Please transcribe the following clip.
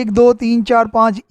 1 2 3 4 5